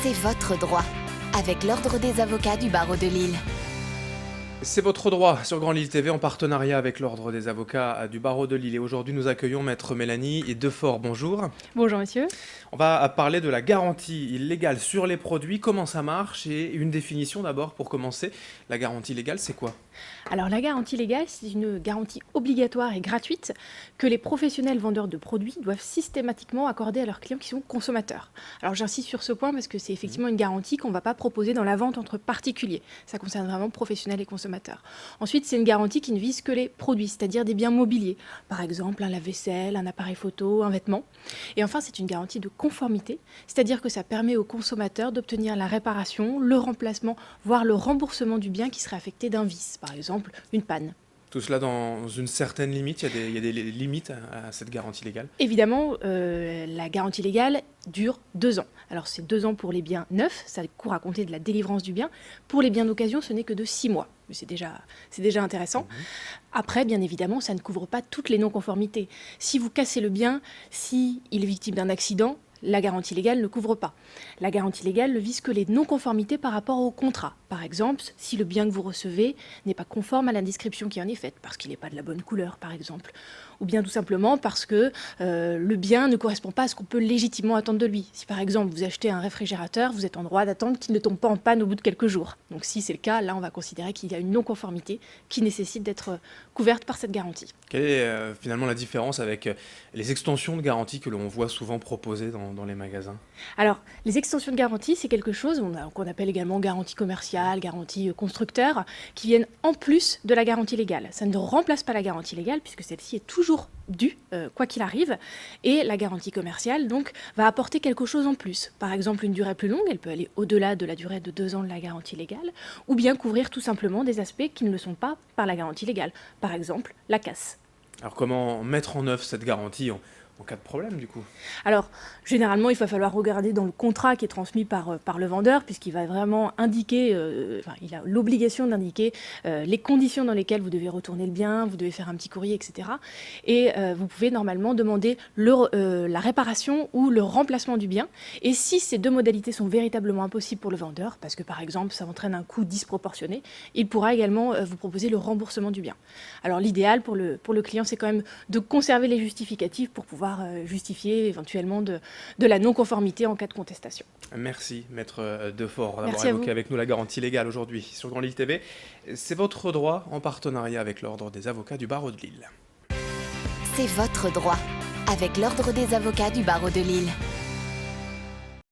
C'est votre droit, avec l'Ordre des avocats du barreau de Lille. C'est votre droit sur Grand Lille TV en partenariat avec l'Ordre des avocats du barreau de Lille. Et aujourd'hui, nous accueillons Maître Mélanie Defort. Bonjour. Bonjour monsieur. On va parler de la garantie légale sur les produits, comment ça marche et une définition d'abord pour commencer. La garantie légale, c'est quoi ? Alors la garantie légale, c'est une garantie obligatoire et gratuite que les professionnels vendeurs de produits doivent systématiquement accorder à leurs clients qui sont consommateurs. Alors j'insiste sur ce point parce que c'est effectivement une garantie qu'on ne va pas proposer dans la vente entre particuliers. Ça concerne vraiment professionnels et consommateurs. Ensuite, c'est une garantie qui ne vise que les produits, c'est-à-dire des biens mobiliers. Par exemple, un lave-vaisselle, un appareil photo, un vêtement. Et enfin, c'est une garantie de conformité, c'est-à-dire que ça permet aux consommateurs d'obtenir la réparation, le remplacement, voire le remboursement du bien qui serait affecté d'un vice, par exemple une panne. Tout cela dans une certaine limite, il y a des limites à cette garantie légale. Évidemment, la garantie légale dure 2 ans. Alors c'est 2 ans pour les biens neufs, ça court à compter de la délivrance du bien. Pour les biens d'occasion, ce n'est que de 6 mois. Mais c'est déjà intéressant. Après, bien évidemment, ça ne couvre pas toutes les non-conformités. Si vous cassez le bien, si il est victime d'un accident, la garantie légale ne couvre pas. La garantie légale ne vise que les non-conformités par rapport au contrat. Par exemple, si le bien que vous recevez n'est pas conforme à la description qui en est faite, parce qu'il n'est pas de la bonne couleur, par exemple. Ou bien tout simplement parce que le bien ne correspond pas à ce qu'on peut légitimement attendre de lui. Si par exemple vous achetez un réfrigérateur, vous êtes en droit d'attendre qu'il ne tombe pas en panne au bout de quelques jours. Donc si c'est le cas, là on va considérer qu'il y a une non-conformité qui nécessite d'être couverte par cette garantie. Quelle est finalement la différence avec les extensions de garantie que l'on voit souvent proposées dans les magasins ? Alors, les extensions de garantie, c'est quelque chose qu'on appelle également garantie commerciale, garantie constructeur, qui viennent en plus de la garantie légale. Ça ne remplace pas la garantie légale, puisque celle-ci est toujours due, quoi qu'il arrive. Et la garantie commerciale, donc, va apporter quelque chose en plus. Par exemple, une durée plus longue, elle peut aller au-delà de la durée de 2 ans de la garantie légale, ou bien couvrir tout simplement des aspects qui ne le sont pas par la garantie légale. Par exemple, la casse. Alors comment mettre en œuvre cette garantie en cas de problème du coup ? Alors, généralement, il va falloir regarder dans le contrat qui est transmis par le vendeur, puisqu'il va vraiment indiquer, il a l'obligation d'indiquer les conditions dans lesquelles vous devez retourner le bien, vous devez faire un petit courrier, etc. Et vous pouvez normalement demander la réparation ou le remplacement du bien. Et si ces 2 modalités sont véritablement impossibles pour le vendeur, parce que par exemple, ça entraîne un coût disproportionné, il pourra également vous proposer le remboursement du bien. Alors, l'idéal pour le client, c'est quand même de conserver les justificatifs pour pouvoir justifier éventuellement de la non-conformité en cas de contestation. Merci Maître Defort d'avoir Merci à évoqué vous. avec nous la garantie légale aujourd'hui sur Grand Lille TV. C'est votre droit en partenariat avec l'Ordre des avocats du barreau de Lille. C'est votre droit, avec l'Ordre des avocats du barreau de Lille.